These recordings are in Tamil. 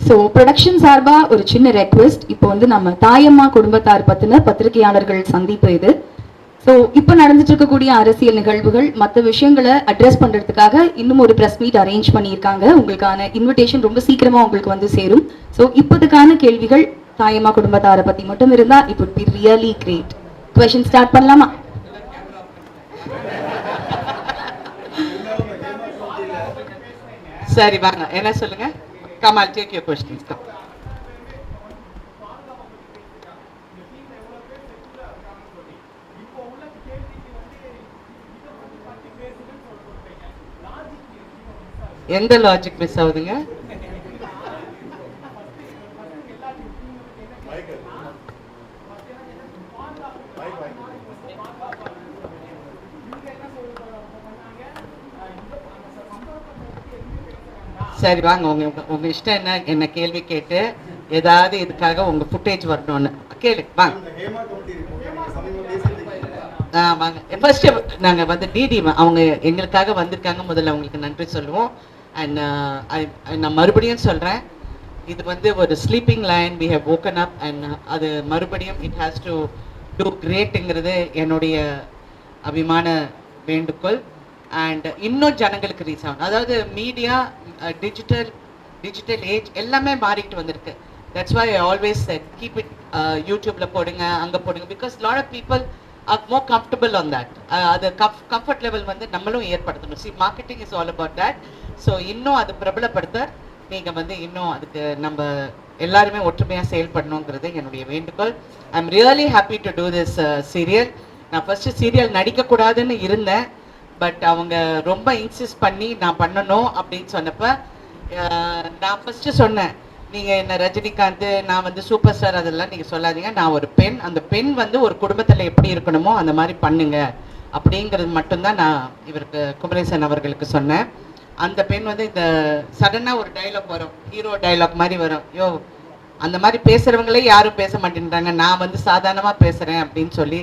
ஸோ ப்ரொடக்ஷன் சார்பா ஒரு சின்ன ரெக்வெஸ்ட். இப்போ வந்து நம்ம தாயம்மா குடும்பத்தார் பத்தின பத்திரிகையாளர்கள் சந்திப்பு இது. ஸோ இப்போ நடந்துட்டு இருக்கக்கூடிய அரசியல் நிகழ்வுகள் மற்ற விஷயங்களை அட்ரஸ் பண்றதுக்காக இன்னும் ஒரு ப்ரெஸ் மீட் அரேஞ்ச் பண்ணியிருக்காங்க. உங்களுக்கான இன்விடேஷன் ரொம்ப சீக்கிரமா உங்களுக்கு வந்து சேரும். ஸோ இப்போதுக்கான கேள்விகள் தாயம்மா குடும்பத்தாரை பத்தி மட்டும் இருந்தா it would be really great. Question start பண்ணலாமா? சரி வாங்க, என்ன சொல்லுங்க. Come, I'll take your questions. Come. எந்த லாஜிக் மிஸ் ஆகுதுங்க? சரி வாங்க, உங்க இஷ்டம் என்ன, என்ன கேள்வி கேட்டு ஏதாவது இதுக்காக உங்க ஃபுட்டேஜ் வரணும்னு கேளு வாங்க. வாங்க. ஃபர்ஸ்ட் நாங்க வந்து டிடி அவங்க எங்களுக்காக வந்திருக்காங்க, முதல்ல அவங்களுக்கு நன்றி சொல்லுவோம். அண்ட் நான் மறுபடியும் சொல்றேன், இது வந்து ஒரு sleeping line, we have woken up and அது மறுபடியும் இட் ஹேஸ் டு டூ கிரேட்டுங்கிறது என்னுடைய அபிமான வேண்டுகோள். அண்ட் இன்னும் ஜனங்களுக்கு ரீச் ஆகணும். அதாவது மீடியா, டிஜிட்டல் ஏஜ் எல்லாமே மாறிட்டு வந்திருக்கு. That's why I always said keep it யூடியூப்ல போடுங்க, அங்கே போடுங்க, because lot of people are more comfortable on that. அது கம்ஃபர்ட் லெவல் வந்து நம்மளும் ஏற்படுத்தணும். See, marketing is all about that. So இன்னும் அது பிரபலப்படுத்த நீங்கள் வந்து இன்னும் அதுக்கு நம்ம எல்லாருமே ஒற்றுமையாக செயல்படணுங்கிறது என்னுடைய வேண்டுகோள். I am really happy to do this serial. நான் ஃபர்ஸ்ட் சீரியல் நடிக்கக்கூடாதுன்னு இருந்தேன், பட் அவங்க ரொம்ப இன்சிஸ்ட் பண்ணி நான் பண்ணணும் அப்படின்னு சொன்னப்ப நான் ஃபர்ஸ்ட் சொன்னேன், நீங்கள் என்ன ரஜினிகாந்த், நான் வந்து சூப்பர் ஸ்டார் அதெல்லாம் நீங்கள் சொல்லாதீங்க, நான் ஒரு பெண், அந்த பெண் வந்து ஒரு குடும்பத்தில் எப்படி இருக்கணுமோ அந்த மாதிரி பண்ணுங்க அப்படிங்கிறது மட்டும்தான் நான் இவருக்கு குமரேசன் அவர்களுக்கு சொன்னேன். அந்த பெண் வந்து இந்த சடனாக ஒரு டைலாக் வரும், ஹீரோ டைலாக் மாதிரி வரும், யோ அந்த மாதிரி பேசுகிறவங்களே யாரும் பேச மாட்டேன்றாங்க, நான் வந்து சாதாரணமாக பேசுகிறேன் அப்படின்னு சொல்லி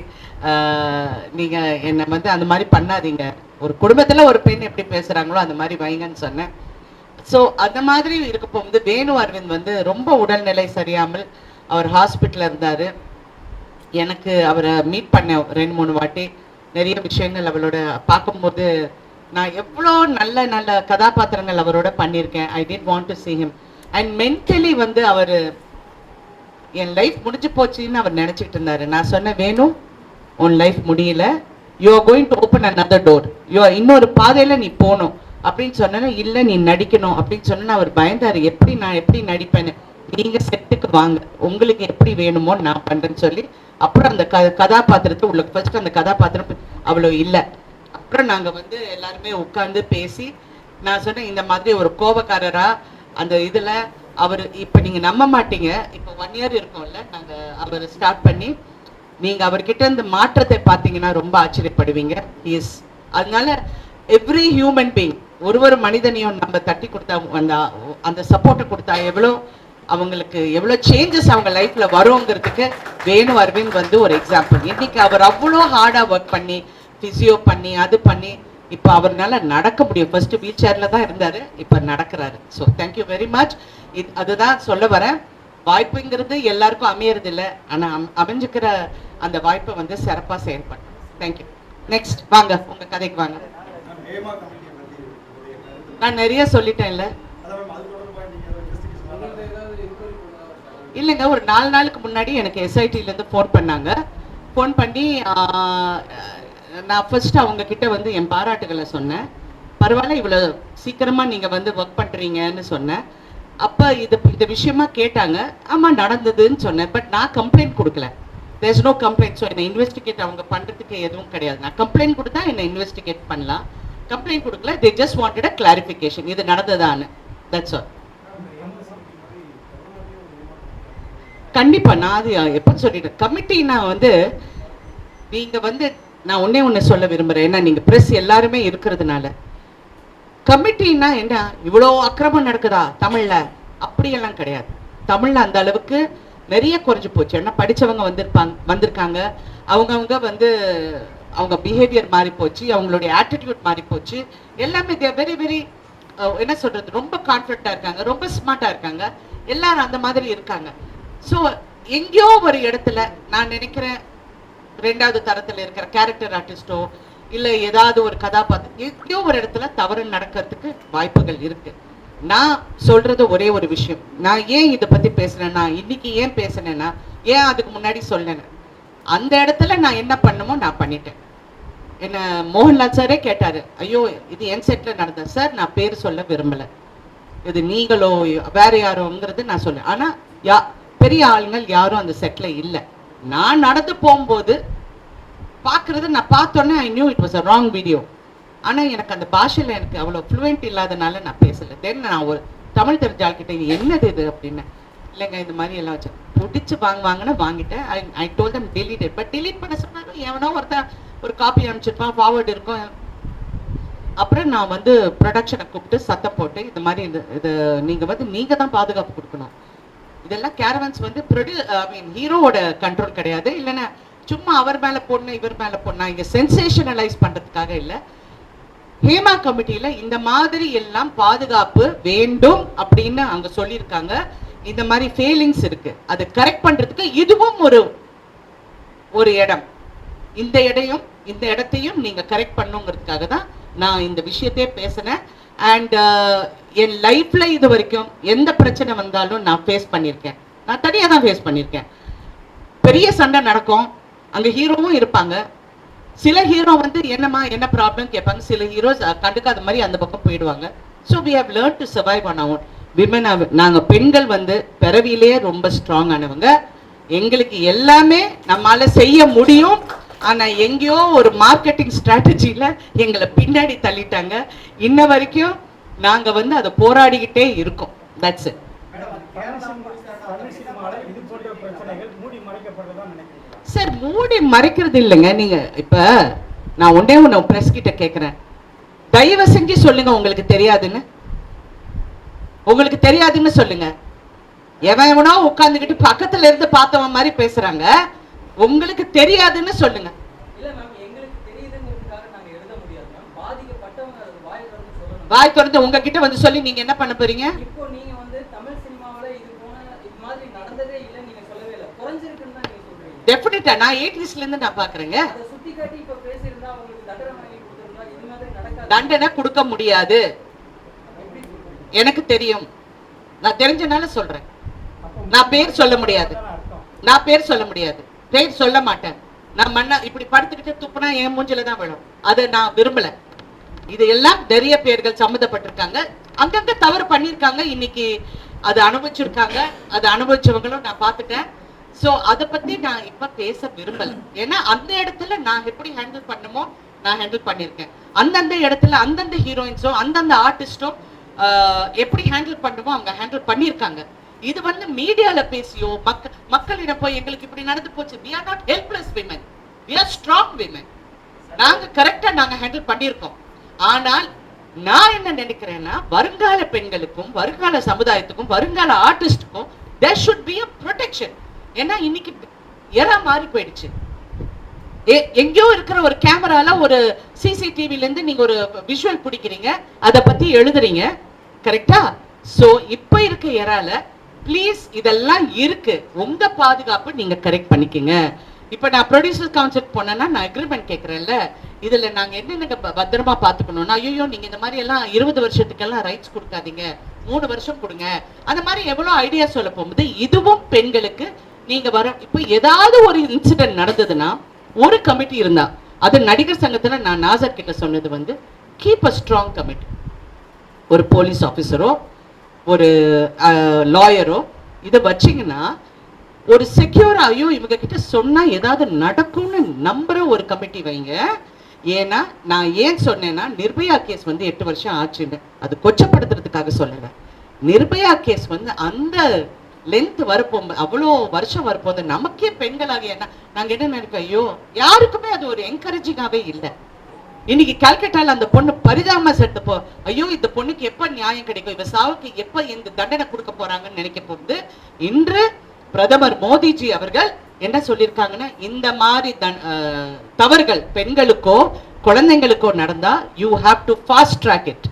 நீங்கள் என்னை வந்து அந்த மாதிரி பண்ணாதீங்க, ஒரு குடும்பத்தில் ஒரு பெண் எப்படி பேசுகிறாங்களோ அந்த மாதிரி வைங்கன்னு சொன்னேன். ஸோ அந்த மாதிரி இருக்கப்போ வந்து வேணு அரவிந்த் வந்து ரொம்ப உடல்நிலை சரியாமல் அவர் ஹாஸ்பிட்டலில் இருந்தார். எனக்கு அவரை மீட் பண்ணேன் 2-3 வாட்டி. நிறைய விஷயங்கள் அவரோட பார்க்கும்போது நான் எவ்வளோ நல்ல நல்ல கதாபாத்திரங்கள் அவரோட பண்ணியிருக்கேன். I did want to see him. And mentally வந்து அவர் என் லைஃப் முடிஞ்சு போச்சுன்னு அவர் நினச்சிக்கிட்டு இருந்தார். நான் சொன்னேன், வேணும் உன் லைஃப் முடியல, you are going to open another door, இன்னொரு பாதையில் நீ போகணும் அப்படின்னு சொன்னேன்னா, இல்லை நீ நடிக்கணும் அப்படின்னு சொன்னா அவர் பயந்தார், நான் எப்படி நடிப்பேன்னு. நீங்கள் செட்டுக்கு வாங்க, உங்களுக்கு எப்படி வேணுமோ நான் பண்ணுறேன்னு சொல்லி அப்புறம் அந்த கதாபாத்திரத்தை உள்ள ஃபர்ஸ்ட் அந்த கதாபாத்திரம் அவ்வளோ இல்லை. அப்புறம் நாங்கள் வந்து எல்லாருமே உட்காந்து பேசி நான் சொன்னேன், இந்த மாதிரி ஒரு கோபக்காரரா அந்த இதில் அவர் இப்போ நீங்கள் நம்ப மாட்டீங்க, இப்போ 1 year இருக்கும்ல நாங்கள் அவர் ஸ்டார்ட் பண்ணி, நீங்கள் அவர்கிட்ட இந்த மாற்றத்தை பார்த்தீங்கன்னா ரொம்ப ஆச்சரியப்படுவீங்க. இஸ் அதனால எவ்ரி ஹியூமன் பீயிங், ஒரு மனிதனையும் நம்ம தட்டி கொடுத்தா, அந்த சப்போர்ட்டை கொடுத்தா அவங்களுக்கு எவ்வளோ சேஞ்சஸ் அவங்க லைஃப்பில் வருங்கிறதுக்கு வேணு அரவிந்த் வந்து ஒரு எக்ஸாம்பிள். இன்னைக்கு அவர் அவ்வளோ ஹார்டாக ஒர்க் பண்ணி ஃபிசியோ பண்ணி அது பண்ணி இப்போ அவர்னால நடக்க முடியும். ஃபர்ஸ்ட் வீல் சேரில் தான் இருந்தார், இப்போ நடக்கிறாரு. So thank you very much. அதுதான் சொல்ல வரேன், வாய்ப்புங்கிறது எல்லாருக்கும் அமையறது இல்லை, ஆனால் அமைஞ்சுக்கிற அந்த வாய்ப்பை வந்து சிறப்பாக செயல்படும். தேங்க்யூ. நெக்ஸ்ட் வாங்க, உங்கள் கதைக்கு வாங்க. நான் நிறைய சொல்லிட்டேன்ல. இல்லைங்க, ஒரு 4 நாளுக்கு முன்னாடி எனக்கு எஸ்ஐடிலேருந்து ஃபோன் பண்ணாங்க. ஃபோன் பண்ணி நான் ஃபர்ஸ்ட் அவங்க கிட்ட வந்து என் பாராட்டுகளை சொன்னேன். பரவாயில்ல, இவ்வளோ சீக்கிரமாக நீங்கள் வந்து ஒர்க் பண்ணுறீங்கன்னு சொன்னேன். அப்போ இந்த விஷயமா கேட்டாங்க. ஆமாம் நடந்ததுன்னு சொன்னேன், பட் நான் கம்ப்ளைண்ட் கொடுக்கல. There's no complaint. ஸோ என்னை இன்வெஸ்டிகேட் அவங்க பண்ணுறதுக்கு எதுவும் கிடையாது. நான் கம்ப்ளைண்ட் கொடுத்தா என்னை இன்வெஸ்டிகேட் பண்ணலாம், கம்ப்ளைண்ட் கொடுக்கல. They just wanted a clarification, இது நடந்ததான்னு. That's all. கண்டிப்பாக நான் அது எப்போ சொல்லிட்டேன். கமிட்டினா வந்து நீங்கள் வந்து நான் ஒன்று சொல்ல விரும்புகிறேன், ஏன்னா நீங்கள் ப்ரெஸ் எல்லாருமே இருக்கிறதுனால. கமிட்டின்னா என்ன, இவ்வளோ அக்கிரமம் நடக்குதா தமிழில்? அப்படியெல்லாம் கிடையாது. தமிழில் அந்த அளவுக்கு நிறைய குறைஞ்சி போச்சு. ஏன்னா படித்தவங்க வந்திருக்காங்க, அவங்கவுங்க வந்து அவங்க பிஹேவியர் மாறி போச்சு, அவங்களுடைய ஆட்டிடியூட் மாறி போச்சு, எல்லாமே தே வெரி வெரி என்ன சொல்றது, ரொம்ப கான்ஃபிடென்ட்டா இருக்காங்க, ரொம்ப ஸ்மார்ட்டா இருக்காங்க, எல்லாரும் அந்த மாதிரி இருக்காங்க. ஸோ எங்கேயோ ஒரு இடத்துல நான் நினைக்கிறேன், 2வது தரத்துல இருக்கிற கேரக்டர் ஆர்டிஸ்டோ இல்ல ஏதாவது ஒரு கதாபாத்திரம் எங்கேயோ ஒரு இடத்துல தவறு நடக்கிறதுக்கு வாய்ப்புகள் இருக்கு. நான் சொல்றது ஒரே ஒரு விஷயம், நான் ஏன் இதை பத்தி பேசுறேன்னா, இன்னைக்கு ஏன் பேசுனேன்னா, ஏன் அதுக்கு முன்னாடி சொல்லல, அந்த இடத்துல நான் என்ன பண்ணுமோ நான் பண்ணிட்டேன். என்ன மோகன்லால் சாரே கேட்டாரு, ஐயோ இது என் செட்ல நடந்த சார், நான் பேர் சொல்ல விரும்பல, இது நீங்களோ வேற யாரோங்கிறது நான் சொல்ல. ஆனா பெரிய ஆளுங்கள் யாரும் அந்த செட்ல இல்லை. நான் நடந்து போகும்போது பாக்குறது, நான் பார்த்தோன்னே I knew it was a wrong video. ஆனா எனக்கு அந்த பாஷையில எனக்கு அவ்வளவு ஃப்ளூயண்ட் இல்லாதனால நான் பேசல. தென் நான் ஒரு தமிழ் தெரிஞ்ச ஆள்கிட்ட என்னது இது அப்படின்னு, இல்லைங்க இந்த மாதிரி எல்லாம் வச்சு பிடிச்சி வாங்குவாங்கன்னு வாங்கிட்டேன். I told them delete it. But delete பண்ண சொன்னாலும் எவனோ ஒருத்தன் ஒரு காப்பி அனுப்பிச்சிருப்பான், ஃபார்வர்டு இருக்கும். அப்புறம் நான் வந்து ப்ரொடக்ஷனை கூப்பிட்டு சத்தம் போட்டு, இந்த மாதிரி இது நீங்க தான் பாதுகாப்பு கொடுக்கணும், இதெல்லாம் கேரவன்ஸ் வந்து ஹீரோவோட கண்ட்ரோல் கிடையாது, இல்லைன்னா சும்மா அவர் மேல போடணும் இவர் மேல போடணும், இங்க சென்சேஷனலைஸ் பண்றதுக்காக இல்லை. ஹேமா கமிட்டியில இந்த மாதிரி எல்லாம் பாதுகாப்பு வேண்டும் அப்படின்னு அங்க சொல்லியிருக்காங்க. இந்த மாதிரி ஃபெயிலிங்ஸ் இருக்கு, அதை கரெக்ட் பண்றதுக்கு இதுவும் ஒரு இடம். இந்த இடத்தையும் நீங்க கரெக்ட் பண்ணுங்கிறதுக்காக தான் நான் இந்த விஷயத்தையே பேசினேன். அண்ட் என் லைஃப்ல இது வரைக்கும் எந்த பிரச்சனை வந்தாலும் நான் ஃபேஸ் பண்ணியிருக்கேன். நான் தனியாக தான் ஃபேஸ் பண்ணியிருக்கேன். பெரிய சண்டை நடக்கும், அங்கே ஹீரோவும் இருப்பாங்க. சில ஹீரோ வந்து என்னம்மா என்ன ப்ராப்ளம் கேட்பாங்க, சில ஹீரோஸ் கண்டுக்காத மாதிரி அந்த பக்கம் போயிடுவாங்க. So we have learn to survive on our women. நாங்கள் பெண்கள் வந்து பிறவிலேயே ரொம்ப ஸ்ட்ராங் ஆனவங்க. எங்களுக்கு எல்லாமே நம்மளால செய்ய முடியும். ஆனால் எங்கேயோ ஒரு மார்க்கெட்டிங் ஸ்ட்ராட்டஜியில் எங்களை பின்னாடி தள்ளிட்டாங்க. இன்ன வரைக்கும் நாங்கள் வந்து அதை போராடிக்கிட்டே இருக்கோம். That's it. சார் மூடி மறைக்கிறது இல்லைங்க. நீங்க இப்ப நான் ஒன்னே பிரஸ் கிட்ட கேட்கிறேன், தயவு செஞ்சு சொல்லுங்க உங்களுக்கு தெரியாதுன்னு. உங்களுக்கு தெரியாதுன்னு சொல்லுங்க. எவனோ உட்கார்ந்துகிட்டு பக்கத்துல இருந்து பார்த்தவன் மாதிரி பேசுறாங்க. உங்களுக்கு தெரியாதுன்னு சொல்லுங்க. வாய் திறந்து உங்ககிட்ட வந்து சொல்லி நீங்க என்ன பண்ண போறீங்க? டெஃபினட்டா நான் 80sல இருந்து நான் பாக்குறேங்க. தண்டனை கொடுக்க முடியாது, எனக்கு தெரியும். நான் தெரிஞ்சனால சொல்றேன். நான் பேர் சொல்ல முடியாது, பேர் சொல்ல மாட்டேன். நான் மண்ணா இப்படி படுத்துக்கிட்டு துப்புனா என் மூஞ்சில தான் விழும். அதை நான் விரும்பல. இது எல்லாம் நிறைய பேர்கள் சம்மந்தப்பட்டிருக்காங்க, அங்கங்க தவறு பண்ணிருக்காங்க. இன்னைக்கு அது அனுபவிச்சிருக்காங்க, அது அனுபவிச்சவங்களும் நான் பார்த்துட்டேன். சோ அதை பத்தி நான் இப்ப பேச விரும்பல. ஏன்னா அந்த இடத்துல நான் எப்படி ஹேண்டில் பண்ணுமோ நான் ஹேண்டில் பண்ணிருக்கேன். அந்தந்த இடத்துல அந்தந்த ஹீரோயின்ஸோ அந்தந்த ஆர்டிஸ்டோ எப்படி ஹேண்டில் பண்ணுமோ அவங்க ஹேண்டில் பண்ணிருக்காங்க. இது வந்து மீடியால பேசியோ மக்களிடம் போய் எங்களுக்கு இப்படி நடந்து போச்சு, we are not helpless women, we are strong women. நாங்க கரெக்டா நாங்க ஹேண்டில் பண்ணிருக்கோம். ஆனால் நான் என்ன நினைக்கிறேன்னா, வருங்கால பெண்களுக்கும் வருங்கால சமுதாயத்துக்கும் வருங்கால ஆர்டிஸ்டுக்கும் there should be a protection. ஏன்னா இன்னைக்கு எரா மாறி போயிடுச்சு. எங்கேயோ இருக்கிற ஒரு கேமரால ஒரு சிசிடிவில இருந்து நீங்க ஒரு விஷுவல் பிடிக்கிறீங்க, அதை பத்தி எழுதுறீங்க, கரெக்டா? சோ இப்ப இருக்க எரால ப்ளீஸ் இதெல்லாம் இருக்கு, உங்க பாதுகாப்பு நீங்க கரெக்ட் பண்ணிக்கங்க. இப்ப நான் ப்ரொடியூசர் கவுன்சில் போனேன்னா நான் அக்ரிமெண்ட் கேட்கறேன்ல, இதுல நாங்க என்னென்ன பத்திரமா பாத்துக்கணும்னா, ஐயோ நீங்க இந்த மாதிரி எல்லாம் 20 வருஷத்துக்கெல்லாம் ரைட்ஸ் கொடுக்காதீங்க, 3 வருஷம் கொடுங்க, அந்த மாதிரி எவ்வளவு ஐடியா சொல்ல போகும்போது இதுவும் பெண்களுக்கு நீங்க வர. இப்போ ஏதாவது ஒரு இன்சிடென்ட் நடந்ததுன்னா ஒரு கமிட்டி இருந்தா, அது நடிகர் சங்கத்துல நான் நாசர் கிட்ட சொன்னது வந்து கீப் அ ஸ்ட்ராங் கமிட்டி. ஒரு போலீஸ் ஆஃபீஸரோ ஒரு லாயரோ இதை வச்சிங்கன்னா ஒரு செக்யூர், ஐயோ இவங்க கிட்ட சொன்னா ஏதாவது நடக்கும்னு நம்புற ஒரு கமிட்டி வைங்க. ஏன்னா நான் ஏன் சொன்னேன்னா, நிர்பயா கேஸ் வந்து 8 வருஷம் ஆச்சுன்னு அது கொச்சப்படுத்துறதுக்காக சொல்லல. நிர்பயா கேஸ் வந்து அந்த லென்த் வரப்போகும்போது, அவ்வளோ வருஷம் வரப்போது, நமக்கே பெண்களாக என்ன நாங்க என்ன நினைப்போம், ஐயோ யாருக்குமே அது ஒரு என்கரேஜிங்காவே இல்லை. இன்னைக்கு கல்கட்டால அந்த பொண்ணு பரிதாபமா செத்துப்போ, ஐயோ இந்த பொண்ணுக்கு எப்ப நியாயம் கிடைக்கும், இவ சாவுக்கு எப்ப இந்த தண்டனை கொடுக்க போறாங்கன்னு நினைக்க போகுது. இன்று பிரதமர் மோடிஜி அவர்கள் என்ன சொல்லியிருக்காங்கன்னா, இந்த மாதிரி தவறுகள் பெண்களுக்கோ குழந்தைங்களுக்கோ நடந்தா you have to fast track it,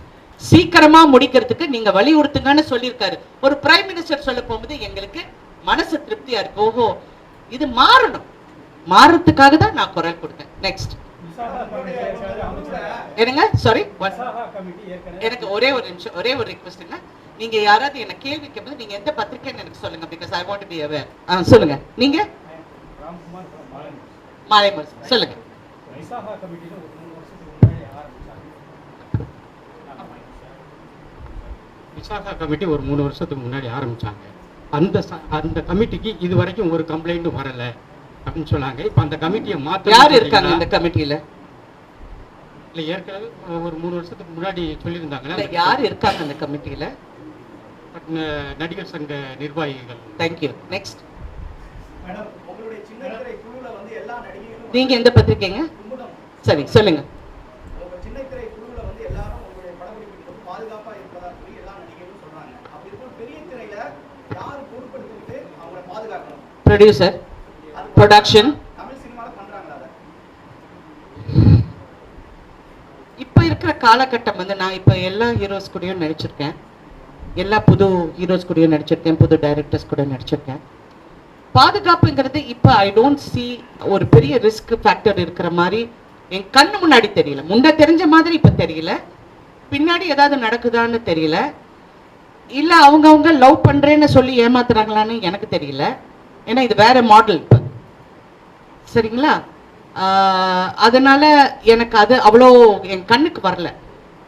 சீக்கிரமா முடிக்கிறதுக்கு நீங்க வலியுறுத்துங்கன்னு சொல்லியிருக்காரு. ஒரு பிரைம் மினிஸ்டர் சொல்ல போகும்போது எங்களுக்கு மனசு திருப்தியா இருக்கு. ஓஹோ, இது மாறணும். மாறதுக்காக தான் நான் குரல் கொடுத்தேன். நெக்ஸ்ட் என்னங்க, சாரி, எனக்கு ஒரே ஒரு நிமிஷம், ஒரே ஒரு ரிக்வெஸ்ட்ங்க. நீங்க யாராவது என்ன கேள்வி கேட்பது நீங்க எந்த பத்திரிக்கைன்னு எனக்கு சொல்லுங்க, because I want to be aware. சொல்லுங்க, நீங்க மாலைமர் சொல்லுங்க. விசாகா கமிட்டி ஒரு 3 வருஷத்துக்கு முன்னாடி ஆரம்பிச்சாங்க. அந்த கமிட்டிக்கு இது வரைக்கும் ஒரு கம்ப்ளைண்ட்டும் வரல அப்படின்னு சொன்னாங்க. இப்ப அந்த கமிட்டியை மாத்த யார் இருக்காங்க இந்த கமிட்டியில? இல்ல, ஏற்கனவே ஒரு 3 வருஷத்துக்கு முன்னாடி சொல்லியிருந்தாங்க. யார் இருக்காங்க அந்த கமிட்டியில? நடிகர் சங்க நிர்வாகிகள். தேங்க்யூ. நெக்ஸ்ட். நீங்க எந்த பத்திரிக்கைங்க? சரி, சொல்லுங்க. Producer, production. இப்ப இருக்கிற காலகட்டம் வந்து நான் இப்ப எல்லா ஹீரோஸ் கூடயும் நடிச்சிருக்கேன், எல்லா புது ஹீரோஸ் கூடயும் நடிச்சிருக்கேன், புது டைரக்டர்ஸ் கூட நடிச்சிருக்கேன். பாதுகாப்புங்கிறது இப்ப ஐ டோன்ட் சி ஒரு பெரிய ரிஸ்க் ஃபேக்டர் இருக்கிற மாதிரி என் கண்ணு முன்னாடி தெரியல. முன்ன தெரிஞ்ச மாதிரி இப்ப தெரியல. பின்னாடி ஏதாவது நடக்குதான்னு தெரியல. இல்ல அவங்க லவ் பண்றேன்னு சொல்லி ஏமாத்துறாங்களான்னு எனக்கு தெரியல. ஏன்னா இது வேற மாடல் இப்ப, சரிங்களா? அதனால எனக்கு அது அவ்வளோ என் கண்ணுக்கு வரல.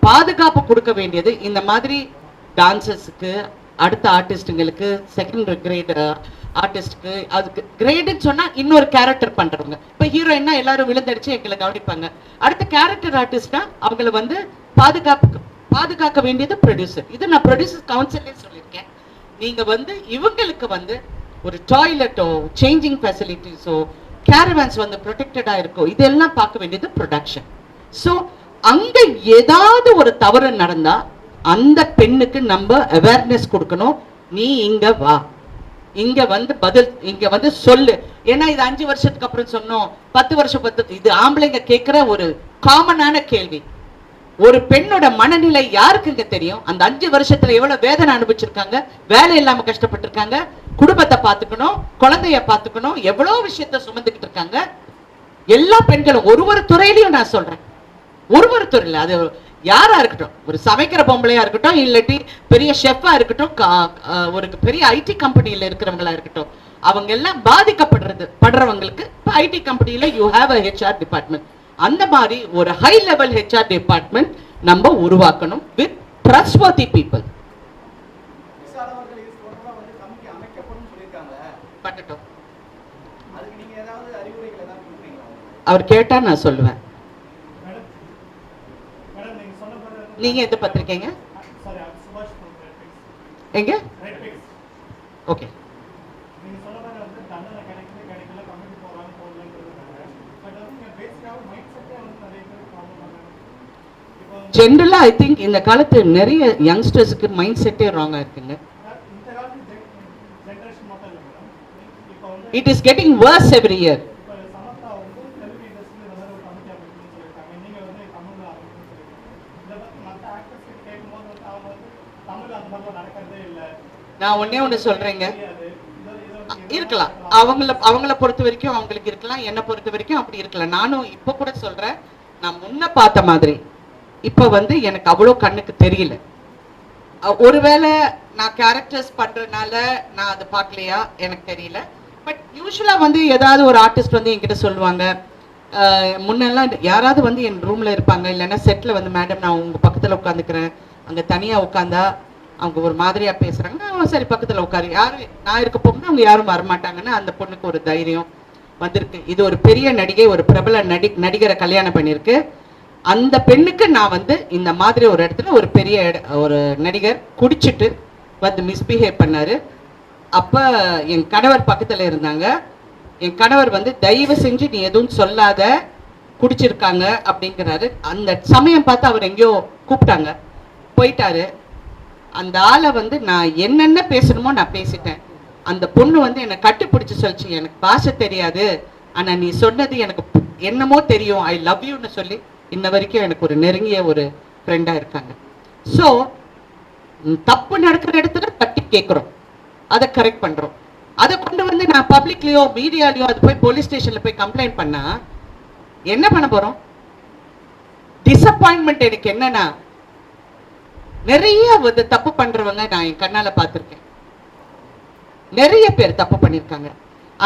பாதுகாப்பு கொடுக்க வேண்டியது இந்த மாதிரி டான்சர்ஸுக்கு, அடுத்த ஆர்டிஸ்டுங்களுக்கு, செகண்ட் கிரேட் ஆர்டிஸ்ட்க்கு. அதுக்கு கிரேடுன்னு சொன்னா இன்னொரு கேரக்டர் பண்றவங்க. இப்ப ஹீரோயின்னா எல்லாரும் விழுந்தடிச்சு எங்களை கவனிப்பாங்க. அடுத்த கேரக்டர் ஆர்டிஸ்டா அவங்களை வந்து பாதுகாக்க வேண்டியது ப்ரொடியூசர். இது நான் ப்ரொடியூசர் கவுன்சிலே சொல்லியிருக்கேன். நீங்க வந்து இவங்களுக்கு வந்து ஒரு டாய்லெட்டோ, சேஞ்சிங் ஃபெசிலிட்டிஸோ, கேரவான்ஸ் வந்து ப்ரொடெக்டடா இருக்கோ, இதெல்லாம் பார்க்க வேண்டியது ப்ரொடக்ஷன். ஸோ அங்க ஏதாவது ஒரு தவறு நடந்தா அந்த பெண்ணுக்கு நம்ம அவேர்னஸ் கொடுக்கணும். நீ இங்க வா, இங்க வந்து பதில், இங்க வந்து சொல்லு. ஏன்னா இது 5 வருஷத்துக்கு அப்புறம் சொன்னோம், 10 வருஷம், இது ஆம்பளைங்க கேட்கிற ஒரு காமனான கேள்வி. ஒரு பெண்ணோட மனநிலை யாருக்குங்க தெரியும்? அந்த 5 வருஷத்துல எவ்வளவு வேதனை அனுபவிச்சிருக்காங்க, வேலை இல்லாம கஷ்டப்பட்டிருக்காங்க, குடும்பத்தை பார்த்துக்கணும், குழந்தைய பார்த்துக்கணும், எவ்வளவு விஷயத்த சுமந்துக்கிட்டு இருக்காங்க எல்லா பெண்களும். ஒரு துறையிலையும் நான் சொல்றேன், ஒரு துறையில அது யாரா இருக்கட்டும், ஒரு சமைக்கிற பொம்பளையா இருக்கட்டும், இல்லாட்டி பெரிய ஷெஃபா இருக்கட்டும், ஒரு பெரிய ஐடி கம்பெனியில இருக்கிறவங்களா இருக்கட்டும், அவங்க எல்லாம் படுறவங்களுக்கு ஐடி கம்பெனியில you have a HR department. அந்த மாதிரி ஒரு ஹை லெவல் ஹெச்ஆர் டிபார்ட்மெண்ட் நம்ம உருவாக்கணும் வித் ட்ரஸ்ட்வர்தி பீப்புள். அவர் கேட்டா நான் சொல்லுவேன். நீங்க எந்த பத்திரிக்கைங்க? எங்க? ஓகே. ஜென்ரலா ஐ திங்க் இந்த காலத்து நிறைய யங்ஸ்டர்ஸ்க்கு மைண்ட் செட்டே ராங்கா இருக்குங்க. It is getting worse every year. நான் ஒண்ணு சொல்றேங்க, இருக்கலாம், அவங்கள பொறுத்த வரைக்கும் அவங்களுக்கு இருக்கலாம், என்ன பொறுத்த வரைக்கும் அப்படி இருக்கலாம். நானும் இப்ப கூட சொல்றேன், நான் முன்ன பார்த்த மாதிரி இப்ப வந்து எனக்கு அவ்வளோ கண்ணுக்கு தெரியல. ஒருவேளை நான் கேரக்டர்ஸ் பண்றதுனால நான் அதை பார்க்கலையா எனக்கு தெரியல. பட் யூஸ்வலா வந்து ஏதாவது ஒரு ஆர்டிஸ்ட் வந்து என்கிட்ட சொல்லுவாங்க, முன்னெல்லாம் யாராவது வந்து என் ரூம்ல இருப்பாங்க, இல்லைன்னா செட்ல வந்து மேடம் நான் உங்க பக்கத்துல உட்காந்துக்கிறேன், அங்க தனியா உட்காந்தா அவங்க ஒரு மாதிரியா பேசுறாங்க, சரி பக்கத்துல உட்காரு, யாரும் நான் இருக்க போகும்போது அவங்க யாரும் வரமாட்டாங்கன்னு அந்த பொண்ணுக்கு ஒரு தைரியம் வந்திருக்கு. இது ஒரு பெரிய நடிகை, ஒரு பிரபல நடிகரை கல்யாணம் பண்ணியிருக்கு. அந்த பெண்ணுக்கு நான் வந்து இந்த மாதிரி ஒரு இடத்துல ஒரு பெரிய ஒரு நடிகர் குடிச்சிட்டு வந்து மிஸ்பிஹேவ் பண்ணாரு. அப்ப என் கணவர் பக்கத்துல இருந்தாங்க. என் கணவர் வந்து தயவு செஞ்சு நீ எதுவும் சொல்லாத, குடிச்சிருக்காங்க அப்படிங்கிறாரு. அந்த சமயம் பார்த்து அவர் எங்கேயோ கூப்பிட்டாங்க, போயிட்டாரு. அந்த ஆளை வந்து நான் என்னென்ன பேசணுமோ நான் பேசிட்டேன். அந்த பொண்ணு வந்து என்னை கட்டுப்பிடிச்சு சொல்லிச்சு, எனக்கு பாஷை தெரியாது, ஆனா நீ சொன்னது எனக்கு என்னமோ தெரியும், ஐ லவ் யூன்னு சொல்லி இன்ன வரைக்கும் எனக்கு ஒரு நெருங்கிய ஒரு ஃப்ரெண்டா இருக்காங்க. ஸோ தப்பு நடக்கிற இடத்துல தட்டி கேட்குறோம், அதை கரெக்ட் பண்றோம். அதை கொண்டு வந்து நான் பப்ளிக்லயோ மீடியாலயோ அது போய் போலீஸ் ஸ்டேஷன்ல போய் கம்ப்ளைண்ட் பண்ணா என்ன பண்ண போறோம்? டிசப்பாயின்மெண்ட் எனக்கு என்னன்னா, நிறைய தப்பு பண்றவங்க நான் என் கண்ணால பார்த்திருக்கேன். நிறைய பேர் தப்பு பண்ணிருக்காங்க.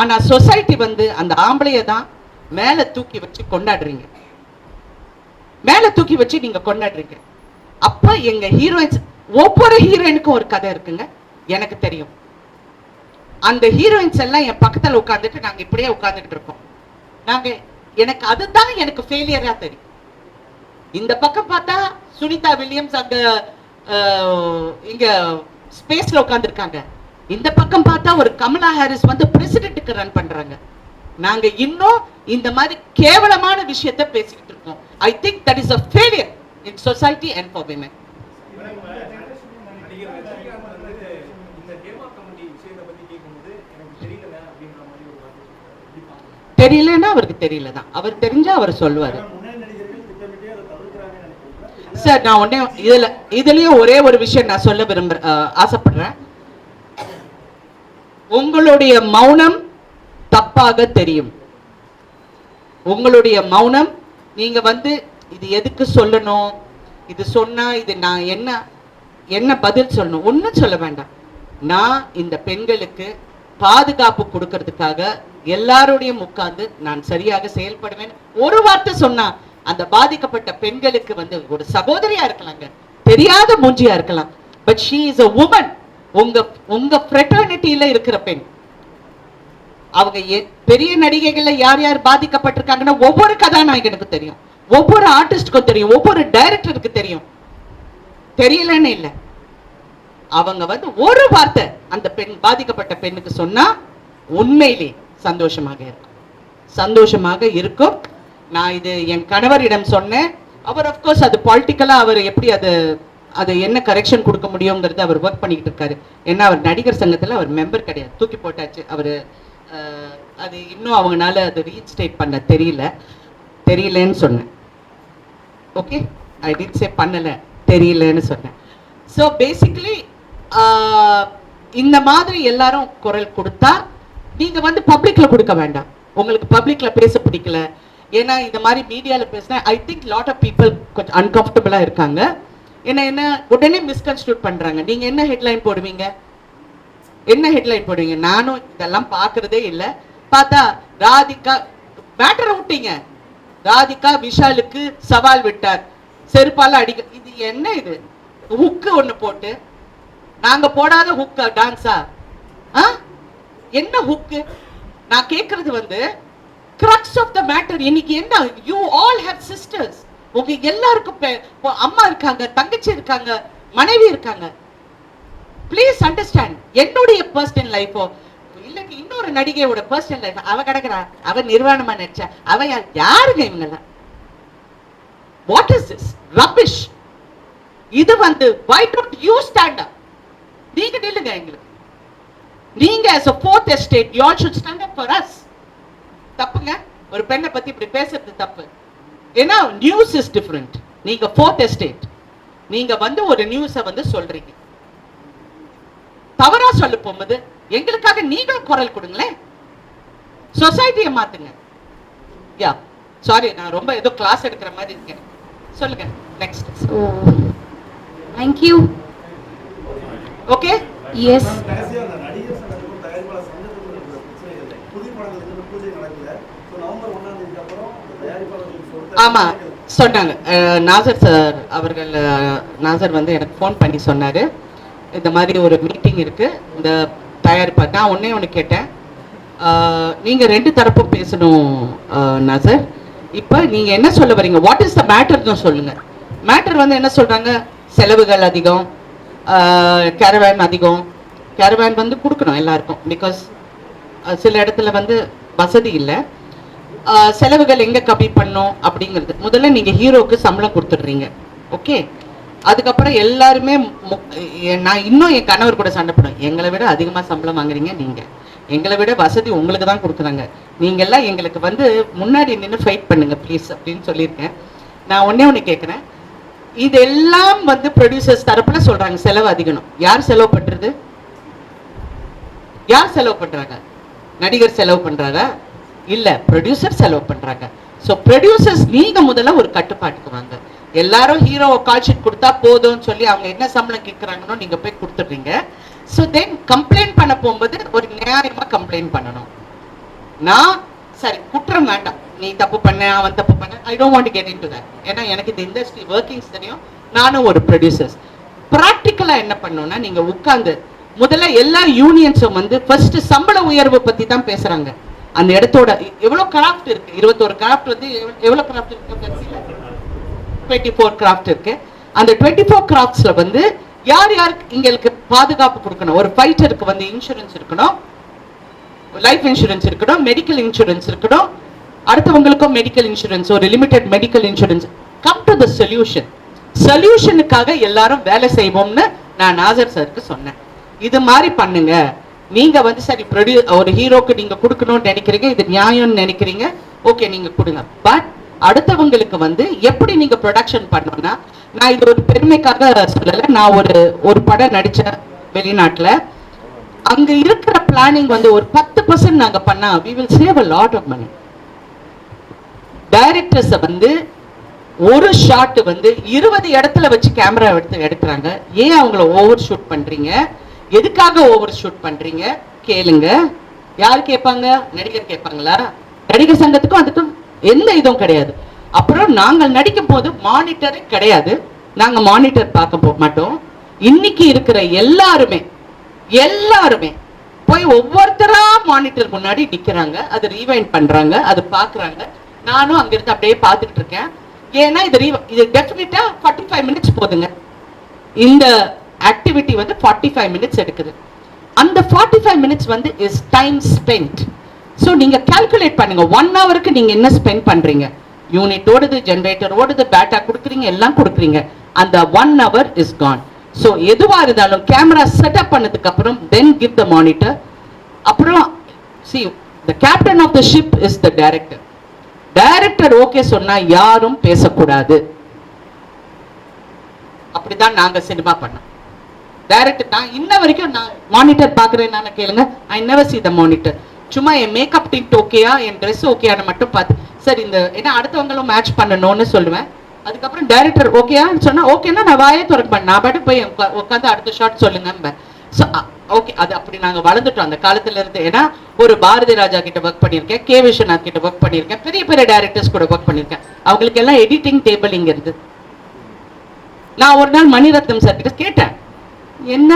ஆனா சொசைட்டி வந்து அந்த ஆம்பளைய தான் மேல தூக்கி வச்சு கொண்டாடுறீங்க, மேல தூக்கி வச்சு நீங்க கொண்டாடுறீங்க. அப்ப எங்க ஹீரோயின்ஸ், ஒவ்வொரு ஹீரோயினுக்கும் ஒரு கதை இருக்குங்க, எனக்கு தெரியும். அந்த ஹீரோயின்ஸ் எல்லாம் என் பக்கத்துல உட்கார்ந்துட்டு நாங்க இப்படியே உட்கார்ந்துட்டு இருக்கோம். எனக்கு அதுதான் எனக்கு ஃபெயிலியரா தெரியும். இந்த பக்கம் பார்த்தா சுனிதா வில்லியம்ஸ் அங்க இங்க ஸ்பேஸ்ல உட்கார்ந்துருக்காங்க, இந்த பக்கம் பார்த்தா ஒரு கமலா ஹாரிஸ் வந்து பிரசிடென்ட்டுக்கு ரன் பண்றாங்க. நாங்க இன்னும் இந்த மாதிரி கேவலமான விஷயத்தை பேசிக்கிட்டு இருக்கோம். I think that is a failure in society and for women. தெரியலன்னா அவருக்கு தெரியல தான், அவர் தெரிஞ்சா அவர் சொல்லுவாரு. சார் நான் உடனே இதுலயும் ஒரே ஒரு விஷயம் நான் சொல்ல ஆசைப்படுறேன். உங்களுடைய மௌனம் தப்பாக தெரியும். உங்களுடைய மௌனம், நீங்க வந்து இது எதுக்கு சொல்லணும், இது சொன்னா இது நான் என்ன பதில் சொல்லணும், ஒன்னும் சொல்ல வேண்டாம். நான் இந்த பெண்களுக்கு பாதுகாப்பு கொடுக்கறதுக்காக எல்லாரோடையும் உட்கார்ந்து நான் சரியாக செயல்படுவேன். ஒரு வார்த்தை சொன்னா அந்த பாதிக்கப்பட்ட பெண்களுக்கு வந்து ஒரு சகோதரியா இருக்கலாங்க, தெரியாத மூஞ்சியா இருக்கலாம், but she is a woman. உங்க ஃப்ரெட்டர்னிட்டியில இருக்கிற பெண். அவங்க பெரிய நடிகைகள்ல யார் யார் பாதிக்கப்பட்டிருக்காங்கன்னா ஒவ்வொரு கதாநாயகனுக்கு தெரியும், ஒவ்வொரு ஆர்டிஸ்டுக்கும் தெரியும், ஒவ்வொரு டைரக்டருக்கு தெரியும். தெரியலன்னு இல்லை, அவங்க வந்து ஒரு வார்த்தை அந்த பெண் பாதிக்கப்பட்ட பெண்ணுக்கு சொன்னா உண்மையிலே சந்தோஷமாக இருக்கும். நான் இது என் கணவரிடம் சொன்னேன். அவர் அப்கோர்ஸ் அது பாலிட்டிக்கலா அவர் எப்படி அது என்ன கரெக்ஷன் கொடுக்க முடியுங்கிறது அவர் ஒர்க் பண்ணிக்கிட்டு இருக்காரு. ஏன்னா அவர் நடிகர் சங்கத்துல அவர் மெம்பர் கிடையாது, தூக்கி போட்டாச்சு அவரு. அது இன்னும் அவங்கனால அது ரீஇன்ஸ்டேட் பண்ண தெரியலன்னு சொன்னேன். ஓகே, ஐ டிட் சே பண்ணல, தெரியலன்னு சொன்னேன். ஸோ பேசிக்கலி இந்த மாதிரி எல்லாரும் குரல் கொடுத்தா நீங்க வந்து பப்ளிக்ல கொடுக்க வேண்டாம். உங்களுக்கு பப்ளிக்ல பேச பிடிக்கல, ஏன்னா இந்த மாதிரி மீடியால பேசினா I think lot of people கொஞ்சம் அன்கம்ஃபர்டபுளா இருக்காங்க. என்ன உடனே மிஸ்கன்ஸ்ட்ரூட் பண்றாங்க. நீங்க என்ன ஹெட்லைன் போடுவீங்க, நானும் இதெல்லாம் பாக்குறதே இல்லை. பார்த்தா ராதிகா மேட்டரை விட்டீங்க, ராதிகா விஷாலுக்கு சவால் விட்டார், செருப்பால அடிக்க. இது என்ன, இது ஹுக்கு ஒண்ணு போட்டு நாங்க போடாத ஹுக்கா டான்ஸா? என்ன ஹுக்கு? நான் கேட்கறது வந்து crux of the matter. இன்னைக்கு என்ன, you all have sisters. உங்க எல்லாருக்கும் அம்மா இருக்காங்க, தங்கச்சி இருக்காங்க, மனைவி இருக்காங்க. Please understand. என்னுடைய பர்சனல் லைஃபோ இல்லைக்கு இன்னொரு நடிகையோட பர்சனல் லைஃப் அவ கிடக்குறா, அவ நிர்வாணமா நடிச்சா, அவ யாருங்க இவங்கெல்லாம்? What is this rubbish? இது வந்து why don't you stand up? நீங்க நில்லுங்க எங்களுக்கு. நீங்க as a fourth estate you all should stand up for us. தப்புங்க, ஒரு பெண்ணை பத்தி இப்படி பேசுறது தப்பு. ஏன்னா நியூஸ் இஸ் டிஃபரெண்ட். நீங்க fourth estate, நீங்க வந்து ஒரு நியூஸை வந்து சொல்றீங்க, தவறா சொல்ல போகும்போது எங்களுக்காக நீங்களும் குரல் கொடுங்களேன், சொசைட்டியை மாத்துங்க. யா சாரி, நான் ரொம்ப ஏதோ கிளாஸ் எடுக்கிற மாதிரி இருக்கேன். சொல்லுங்க next. Thank you. Okay, yes. ஆமா சொன்னாங்க நாசர் சார் அவர்கள். நாசர் வந்து எனக்கு ஃபோன் பண்ணி சொன்னாரு, இந்த மாதிரி ஒரு மீட்டிங் இருக்கு இந்த தயாரிப்பா. நான் ஒன்று கேட்டேன், நீங்க ரெண்டு தரப்பும் பேசணும் நாசர். இப்போ நீங்க என்ன சொல்ல வரீங்க, வாட் இஸ் த மேட்டர்னு சொல்லுங்க. மேட்டர் வந்து என்ன சொல்றாங்க, செலவுகள் அதிகம், கேரவேன் அதிகம். கேரவேன் வந்து கொடுக்கணும் எல்லாருக்கும், பிகாஸ் சில இடத்துல வந்து வசதி இல்லை. செலவுகள் எங்க கம்மி பண்ணும் அப்படிங்கிறது முதல்ல நீங்க ஹீரோக்கு சம்பளம் கொடுத்துடுறீங்க. ஓகே, அதுக்கப்புறம் எல்லாருமே நான் இன்னும் என் கணவர் கூட சண்டை போடுவேன், எங்களை விட அதிகமாக சம்பளம் வாங்குறீங்க நீங்க, எங்களை விட வசதி உங்களுக்கு தான் கொடுக்குறாங்க, நீங்க எல்லாம் எங்களுக்கு வந்து முன்னாடி நின்று ஃபைட் பண்ணுங்க ப்ளீஸ் அப்படின்னு சொல்லியிருக்கேன். நான் ஒண்ணே கேட்குறேன், இதெல்லாம் வந்து ப்ரொடியூசர்ஸ் தரப்புல சொல்றாங்க செலவு அதிகம். யார் செலவு பண்றது? யார் செலவு பண்றாங்க? நடிகர் செலவு பண்றாரா? இல்ல, ப்ரொடியூசர் செலவு பண்றாங்க. சோ ப்ரொடியூசர்ஸ் நீங்க முதல்ல ஒரு கட்டுப்பாட்டுக்கு வாங்க. எல்லாரும் ஹீரோ கால் ஷீட் கொடுத்தா போதும்னு சொல்லி அவங்க என்ன சம்பளம் கேட்கறாங்கன்னு நீங்க போய் கொடுத்துடுறீங்க. ஸோ தென் கம்ப்ளைண்ட் பண்ண போகும்போது ஒரு நியாயமா கம்ப்ளைண்ட் பண்ணணும். நான் சரி குற்றம் வேண்டாம், நீ தப்பு பண்ண அவன் தப்பு பண்ண, I don't want to get into that. ஏன்னா எனக்கு இந்த இண்டஸ்ட்ரி ஒர்க்கிங்ஸ் தெரியும், நானும் ஒரு ப்ரொடியூசர்ஸ். ப்ராக்டிக்கலா என்ன பண்ணணும்னா நீங்க உட்கார்ந்து முதல்ல எல்லா யூனியன்ஸும் வந்து ஃபர்ஸ்ட் சம்பள உயர்வு பத்தி தான் பேசுறாங்க. அந்த இடத்தோட எவ்வளவு கிராஃப்ட் இருக்கு, 21 கிராஃப்ட் வந்து எவ்வளவு கிராஃப்ட் இருக்கு, 24 கிராஃப்ட் இருக்கு. அந்த 24 கிராஃப்ட்ஸ்ல வந்து யார் யாருக்கு இங்களுக்கு பாதுகாப்பு கொடுக்கணும்? ஒரு ஃபைட்டருக்கு வந்து இன்சூரன்ஸ் இருக்கணும், லைஃப் இன்சூரன்ஸ் இருக்கணும், மெடிக்கல் இன்சூரன்ஸ் இருக்கணும், அடுத்தவங்களுக்கும் மெடிக்கல் இன்சூரன்ஸ், ஒரு limited medical insurance. Come to the solution. சொல்யூஷனுக்காக எல்லாரும் வேலை செய்வோம்னு நான் நாசர் சாருக்கு சொன்னேன். இது மாதிரி பண்ணுங்க. நீங்க வந்து சரி ஒரு ஹீரோக்கு நீங்க கொடுக்கணும்னு நினைக்கிறீங்க, இது நியாயம்னு நினைக்கிறீங்க, ஓகே நீங்க கொடுங்க. பட் அடுத்தவங்களுக்கு வந்து எப்படி நீங்க ப்ரொடக்ஷன் பண்ணணும்னா, நான் இது ஒரு பெருமைக்காக சொல்லல, நான் ஒரு படம் நடிச்சேன் வெளிநாட்டுல. அங்க இருக்கிற பிளானிங் வந்து ஒரு 10% நாங்க பண்ணா we will save a lot of money. Directors வந்து ஒரு ஷாட் வந்து 20 இடத்துல வச்சு கேமரா எடுக்கிறாங்க. ஏன் அவங்கள ஓவர் ஷூட் பண்றீங்க? எதுக்காக ஓவர் ஷூட் பண்றீங்க? கேளுங்க. யார் கேட்பாங்க? நடிகர் கேட்பாங்களா? நடிகர் சங்கத்துக்கும் அதுக்கும் எந்த இதுவும் கிடையாது. அப்புறம் நாங்கள் நடிக்கும் போது மானிட்டரே கிடையாது, நாங்க மானிட்டர் பார்க்க மாட்டோம். இன்னைக்கு இருக்கிற எல்லாருமே போய் ஒவ்வொருத்தரா மானிட்டர் முன்னாடி நிக்கிறாங்க, அது ரீவைண்ட் பண்றாங்க, அது பாக்குறாங்க. நானும் அங்கிருந்து அப்படியே பார்த்துட்டு இருக்கேன். ஏன்னா இது டெஃபினட்டா 45 மினிட்ஸ் போதுங்க. இந்த ஆக்டிவிட்டி வந்து 45 மினிட்ஸ் எடுக்குது. அந்த 45 மினிட்ஸ் வந்து இஸ் டைம் ஸ்பென்ட். ஸோ நீங்க கால்குலேட் பண்ணுங்க, 1 ஹவருக்கு நீங்க என்ன ஸ்பெண்ட் பண்றீங்க? யூனிட் ஓடுது, ஜென்ரேட்டர் ஓடுது, பேட்டா கொடுக்குறீங்க, எல்லாம் கொடுக்குறீங்க. அந்த 1 ஹவர் இஸ் கான். ஸோ எதுவா இருந்தாலும் கேமரா செட்டப் பண்ணதுக்கு அப்புறம் தென் கிவ் த மானிட்டர். அப்புறம் see the captain of the ship is the director. Director okay சொன்னா யாரும் பேசக்கூடாது. அப்படிதான் நாங்க சினிமா பண்ணோம். டைரக்டர் நான் இன்ன வரைக்கும் நான் மானிட்டர் பாக்குறேன், நான் கேளுங்க, I never see the monitor. சும்மா என் மேக்கப் டிண்ட் ஓகேயா, என் ட்ரெஸ் ஓகேயான மட்டும் பார்த்து சரி இந்த ஏன்னா அடுத்தவங்களும் மேட்ச் பண்ணணும்னு சொல்லுவேன். அதுக்கப்புறம் டைரக்டர் ஓகேயான்னு சொன்னா ஓகேன்னா நான் வாயே திறக்க பண்ணேன், நான் பாட்டு போய் உட்காந்து அடுத்த ஷாட் சொல்லுங்க. ஸோ ஓகே, அது அப்படி நாங்கள் வளர்ந்துட்டோம் அந்த காலத்துல இருந்து. ஏன்னா ஒரு பாரதி ராஜா கிட்ட ஒர்க் பண்ணியிருக்கேன், கே விஸ்வநாத் கிட்ட ஒர்க் பண்ணியிருக்கேன், பெரிய பெரிய டைரக்டர்ஸ் கூட ஒர்க் பண்ணியிருக்கேன். அவங்களுக்கு எல்லாம் எடிட்டிங் டேபிள் இங்க இருந்து. நான் ஒரு நாள் மணிரத்னம் சார் கிட்ட கேட்டேன், என்ன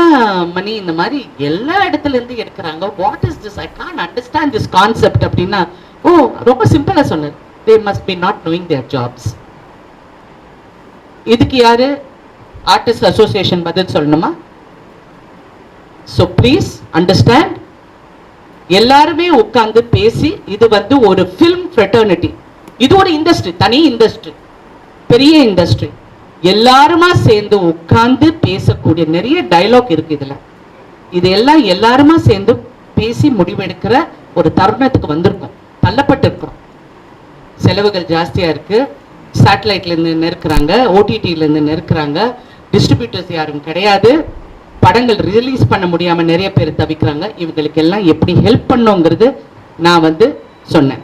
மணி இந்த மாதிரி எல்லா இடத்துல இருந்து எடுக்கிறாங்க, what is this, I can't understand this concept அப்படின்னா, ஓ ரொம்ப சிம்பிளா சொன்னார், they must be not knowing their jobs. இதுக்கு யாரு ஆர்டிஸ்ட் அசோசியேஷன் பதில் சொல்லணுமா? So please understand. எல்லாருமே உட்கார்ந்து பேசி, இது வந்து ஒரு ஃபில்ம் ஃப்ரெட்டர்னிட்டி, இது ஒரு இண்டஸ்ட்ரி, தனி இண்டஸ்ட்ரி, பெரிய இண்டஸ்ட்ரி. எல்லாருமா சேர்ந்து உட்கார்ந்து பேசக்கூடிய நிறைய டைலாக் இருக்கு இதுல. இது எல்லாம் எல்லாருமா சேர்ந்து பேசி முடிவெடுக்கிற ஒரு தருணத்துக்கு வந்திருக்கும், தள்ளப்பட்டு இருக்கிறோம். செலவுகள் ஜாஸ்தியா இருக்கு, சேட்டலைட்ல இருந்து நெருக்கிறாங்க, ஓடிடில இருந்து நெருக்கிறாங்க, டிஸ்ட்ரிபியூட்டர்ஸ் யாரும் கிடையாது, படங்கள் ரிலீஸ் பண்ண முடியாம நிறைய பேர் தவிக்கிறாங்க. இவங்களுக்கு எல்லாம் எப்படி ஹெல்ப் பண்ணுங்கிறது நான் வந்து சொன்னேன்.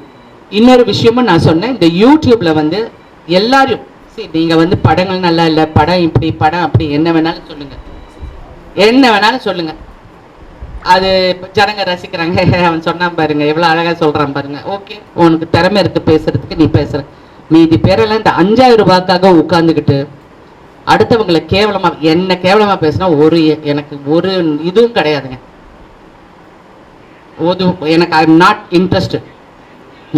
இன்னொரு விஷயமும் நான் சொன்னேன், இந்த யூடியூப்ல வந்து எல்லாரும் நீங்க வந்து படங்கள் நல்லா இல்லை, படம் இப்படி படம் அப்படி என்ன வேணாலும் சொல்லுங்க, என்ன வேணாலும் சொல்லுங்க, அது ஜனங்க ரசிக்கிறாங்க. அவன் சொன்னான் பாருங்க, எவ்வளவு அழகா சொல்றான் பாருங்க, ஓகே உனக்கு திறமை இருக்கு பேசுறதுக்கு, நீ பேசுற. மீதி பேரெல்லாம் இந்த 5000 ரூபாய்க்காக உட்கார்ந்துக்கிட்டு அடுத்தவங்களை கேவலமா, என்ன கேவலமா பேசினா எனக்கு ஒரு இதுவும் கிடையாதுங்க. எனக்கு ஐ எம் நாட் இன்ட்ரெஸ்டட்,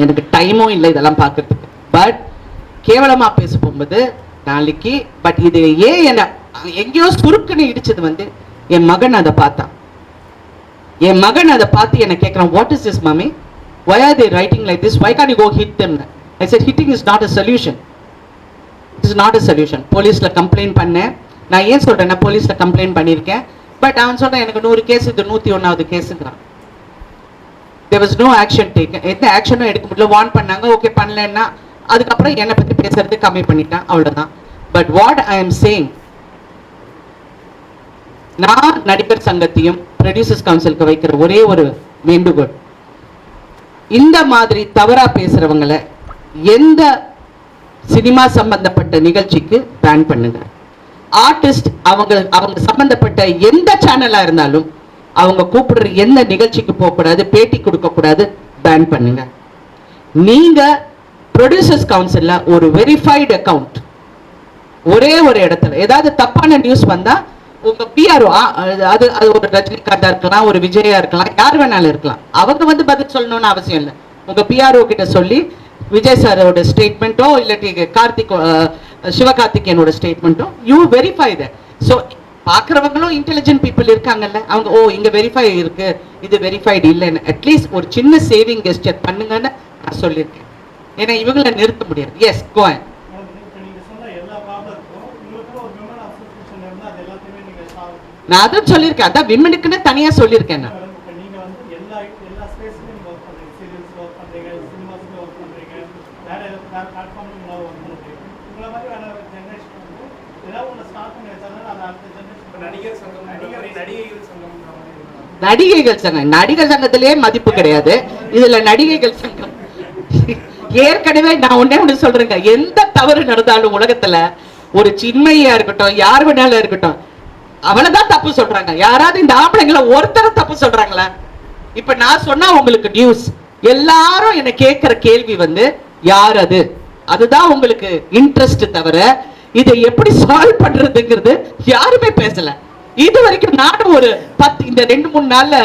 எனக்கு டைமும் இல்லை இதெல்லாம் பார்க்கறதுக்கு. பட் கேவலமா பேச போகும்போது நாளைக்கு, பட் இது ஏன் என்ன எங்கேயோ சுருக்குன்னு இடிச்சது வந்து என் மகன் அதை பார்த்தான். என் மகன் அதை பார்த்து என்ன கேட்கிறான், what is this mummy, why are they writing like this, why can't you go hit them? I said hitting is not a solution. It is not a solution. போலீஸ்ல கம்ப்ளைண்ட் பண்ணேன். நான் ஏன் சொல்றேன்னா போலீஸ்ல கம்ப்ளைண்ட் பண்ணியிருக்கேன், பட் அவன் சொல்றேன் எனக்கு 100 கேஸ், இது 101வது கேஸுங்கிறான். there was no action taken. எந்த ஆக்ஷனும் எடுக்க முடியல. வார்ன் பண்ணாங்க, ஓகே பண்ணலன்னா அதுக்கப்புறம் என்னை பத்தி பேசுறது கம்மி பண்ணிட்டான், அவ்வளவுதான். But what I am saying, நான் நடிகர் சங்கத்தையும் ப்ரொடியூசர்ஸ் கவுன்சிலுக்கு வைக்கிற ஒரே ஒரு வேண்டுகோள், இந்த மாதிரி தவறா பேசுறவங்களை எந்த சினிமா சம்பந்தப்பட்ட நிகழ்ச்சிக்கு பேன் பண்ணுங்க. ஆர்டிஸ்ட் அவங்க சம்பந்தப்பட்ட எந்த சேனலா இருந்தாலும் அவங்க கூப்பிடுற எந்த நிகழ்ச்சிக்கு போக கூடாது, பேட்டி கொடுக்க கூடாது, பேன் பண்ணுங்க. நீங்க ப்ரொடியூசர்ஸ் கவுன்சில்ல ஒரு வெரிஃபைடு அக்கவுண்ட், ஒரே ஒரு இடத்துல ஏதாவது தப்பான நியூஸ் வந்தா உங்க பிஆர்ஓ, அது ஒரு ரஜினிகாந்தா இருக்கலாம், ஒரு விஜயா இருக்கலாம், யார் வேணாலும் இருக்கலாம், அவங்க வந்து பதில் சொல்லணும்னு அவசியம் இல்லை. உங்க பிஆர்ஓ கிட்ட சொல்லி விஜய் சாரோட ஸ்டேட்மெண்ட்டோ இல்லாட்டி சிவகார்த்திகேயனோட ஸ்டேட்மெண்ட்டோ யூ வெரிஃபை தட். ஸோ பார்க்குறவங்களும் இன்டெலிஜென்ட் பீப்புள் இருக்காங்கல்ல, அவங்க ஓ இங்க வெரிஃபை இருக்கு, இது வெரிஃபைடு இல்லைன்னு அட்லீஸ்ட் ஒரு சின்ன சேவிங் கெஸ்டர் பண்ணுங்கன்னு நான் சொல்லியிருக்கேன். ஏன்னா இவங்களை நிறுத்த முடியாது. Yes go on. நான் அதான் சொல்லியிருக்கேன், அதான் விமனுக்குன்னு தனியா சொல்லியிருக்கேன் நான். நடிகைகள் சங்கம், நடிகர் சங்கத்திலேயே மதிப்பு கிடையாது, இதுல நடிகைகள் சங்கம். ஏற்கனவே நான் ஒண்ணு சொல்றேங்க, எந்த தவறு நடந்தாலும் உலகத்துல ஒரு சின்மையா இருக்கட்டும், யார் வேணாலும் இருக்கட்டும், அவளதான் தப்பு சொல்றாங்க. யாராவது இந்த ஆம்பளைங்களை ஒருத்தர தப்பு சொல்றாங்களா? இப்ப நான் சொன்னா உங்களுக்கு நியூஸ், எல்லாரும் என்ன கேட்கிற கேள்வி வந்து யார் அது, அதுதான் உங்களுக்கு இன்ட்ரெஸ்ட் தவிர இதை எப்படி சால்வ் பண்றதுங்கிறது யாருமே பேசல. இது வரைக்கும் நானும் ஒரு 10 இந்த 2-3 நாள்ல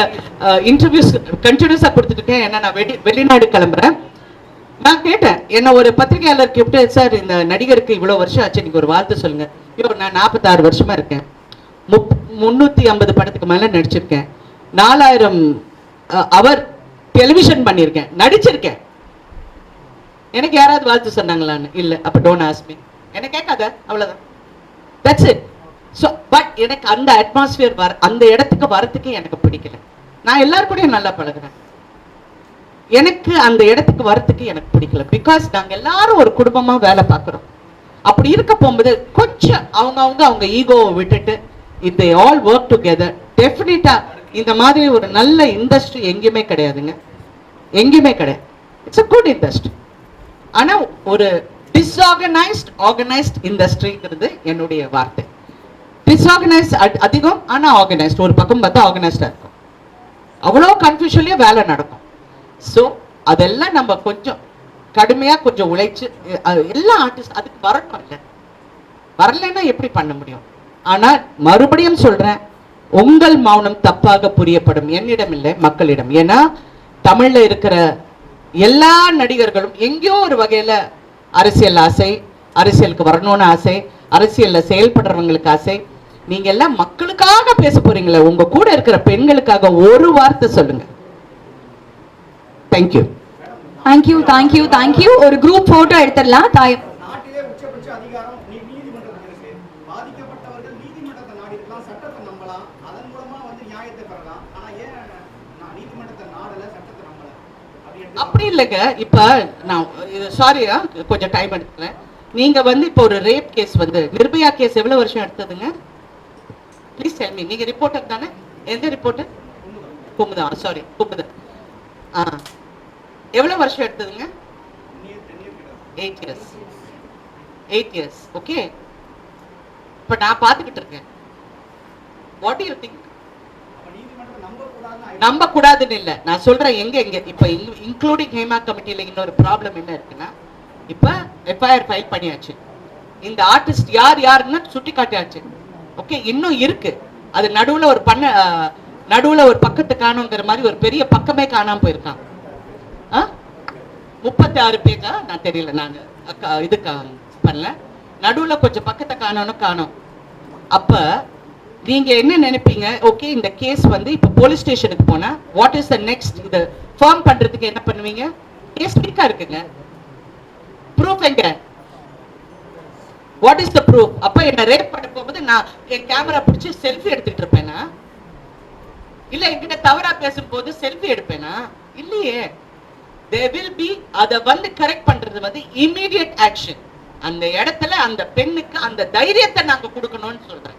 இன்டர்வியூஸ் கண்டினியூஸா கொடுத்துட்டு இருக்கேன். ஏன்னா நான் வெளிநாடு கிளம்புறேன். நான் கேட்டேன், என்ன ஒரு பத்திரிகையாளர் கூப்பிட்டு, சார் இந்த நடிகருக்கு இவ்வளவு வருஷம் ஆச்சு, நீங்க ஒரு வார்த்தை சொல்லுங்க. ஐயோ நான் 46 வருஷமா இருக்கேன், 350 படத்துக்கு மேல நடிச்சிருக்கேன், 4000 அவர் டெலிவிஷன் பண்ணியிருக்கேன், நடிச்சிருக்கேன். எனக்கு யாராவது வாழ்த்து சொன்னாங்களான்னு இல்ல. அப்ப டோன்ட் ஆஸ்க் மீ, என்ன கேட்காத, அவ்வளவுதான். That's it. ஸோ பட் எனக்கு அந்த அட்மாஸ்பியர் அந்த இடத்துக்கு வரத்துக்கு எனக்கு பிடிக்கல. நான் எல்லாரும் கூடயும் நல்லா பழகுறேன், எனக்கு அந்த இடத்துக்கு வரத்துக்கு எனக்கு பிடிக்கல. பிகாஸ் நாங்க எல்லாரும் ஒரு குடும்பமா வேலை பார்க்குறோம். அப்படி இருக்க போகும்போது கொஞ்சம் அவங்க ஈகோவை விட்டுட்டு it they all work together, டெஃபினட்டா இந்த மாதிரி ஒரு நல்ல இண்டஸ்ட்ரி எங்கேயுமே கிடையாதுங்க, எங்கேயுமே கிடையாது. It's a good industry. ஆனா ஒரு டிஸ்ஆர்கனைஸ்ட் ஆர்கனைஸ்ட் இண்டஸ்ட்ரிங்கிறது என்னுடைய வார்த்தை. டிஸ்ஆர்கனைஸ்ட் அதிகம், ஆனா ஆர்கனைஸ்ட் ஒரு பக்கம் பார்த்தா ஆர்கனைஸ்டா இருக்கும். அவ்வளோ கன்ஃபியூஷன்லயே வேலை நடக்கும். ஸோ அதெல்லாம் நம்ம கொஞ்சம் கடுமையா கொஞ்சம் உழைச்சு எல்லா ஆர்டிஸ்ட் அதுக்கு வரணும். இல்லை வரலைன்னா எப்படி பண்ண முடியும்? ஆனா மறுபடியும் சொல்றேன், உங்கள் மௌனம் தப்பாக புரியப்படும், என்னிடம் இல்லை மக்களிடம். ஏன்னா தமிழ்ல இருக்கிற எல்லா நடிகர்களும் எங்கேயோ ஒரு வகையில அரசியல் ஆசை, அரசியலுக்கு வரணும்னு ஆசை, அரசியல்ல செயல்படுறவங்களுக்கு ஆசை. நீங்க எல்லாம் மக்களுக்காக பேச போறீங்களே, உங்க கூட இருக்கிற பெண்களுக்காக ஒரு வார்த்தை சொல்லுங்க. Thank you thank you thank you thank you. ஒரு குரூப் போட்டோ எடுத்துடலாம். நாட்டிலே உச்சபட்ச அதிகாரம் நீதிமன்றத்துக்கு இருக்கு. பாதிக்கப்பட்டவர்கள் நீதிமன்றத்தை நாடி இருக்கலாம், சட்டத்தை நம்பலாம், அதன் மூலமா வந்து நியாயத்தை பெறலாம். ஆனா ஏன் நீதிமன்றத்தை நாடல, சட்டத்தை நம்பல? அப்படி இல்லைங்க. இப்ப நான் சாரியா கொஞ்சம் டைம் எடுத்துக்கிறேன். நீங்க வந்து இப்போ ஒரு ரேப் கேஸ் வந்து நிர்பயா கேஸ் எவ்வளவு வருஷம் எடுத்ததுங்க? Please tell me. நீங்க ரிப்போர்ட்டர் தானே? எந்த ரிப்போர்ட்டர்? குமுதம். சாரி குமுதம். எவ்வளவு வருஷம் எடுத்ததுங்க? 8 years. 8 years. ஓகே. இப்ப நான் பாத்துக்கிட்டு இருக்கேன். What to you think? நம்ப கூடாதுன்னு இல்ல நான் சொல்றேன். எங்க இப்ப இன்க்ளூடிங் ஹேமா கமிட்டியில இன்னொரு ப்ராப்ளம் என்ன இருக்குன்னா, இப்ப எஃப்ஐஆர் ஃபைல் பண்ணியாச்சு, இந்த ஆர்டிஸ்ட் யாருன்னு சுட்டி காட்டியாச்சு. ஓகே, இன்னும் இருக்கு. அது நடுவுல ஒரு பக்கத்தை காணுங்கிற மாதிரி ஒரு பெரிய பக்கமே காணாம போயிருக்கான். 36 பேஜா நான் தெரியல, நாங்க இது பண்ணல. நடுவுல கொஞ்சம் பக்கத்தை காணோம். அப்ப நீங்க என்ன நினைப்பீங்க? ஓகே, இந்த கேஸ் வந்து இப்ப போலீஸ் ஸ்டேஷனுக்கு போனா வாட் இஸ் த நெக்ஸ்ட்? இத ஃபார்ம் பண்றதுக்கு என்ன பண்ணுவீங்க? கேஸ் லீக்கா இருக்குங்க, ப்ரூஃப் எங்க? What is the proof? அப்ப என்ன ரேப் பண்ண போகும்போது நான் என் கேமரா பிடிச்சி செல்ஃபி எடுத்துட்டு இருப்பேனா? இல்ல என்கிட்ட தவறா பேசும்போது செல்ஃபி எடுப்பேனா? இல்லையே. There will be அதை வந்து கரெக்ட் பண்றது வந்து இமீடியட் ஆக்ஷன். அந்த இடத்துல அந்த பெண்ணுக்கு அந்த தைரியத்தை நாங்க கொடுக்கணும்னு சொல்றேன்.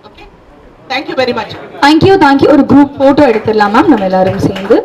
Okay, thank you very much. Thank you. ஒரு குரூப் போட்டோ எடுத்துடலாம் மேம் நம்ம எல்லாரும் சேர்ந்து.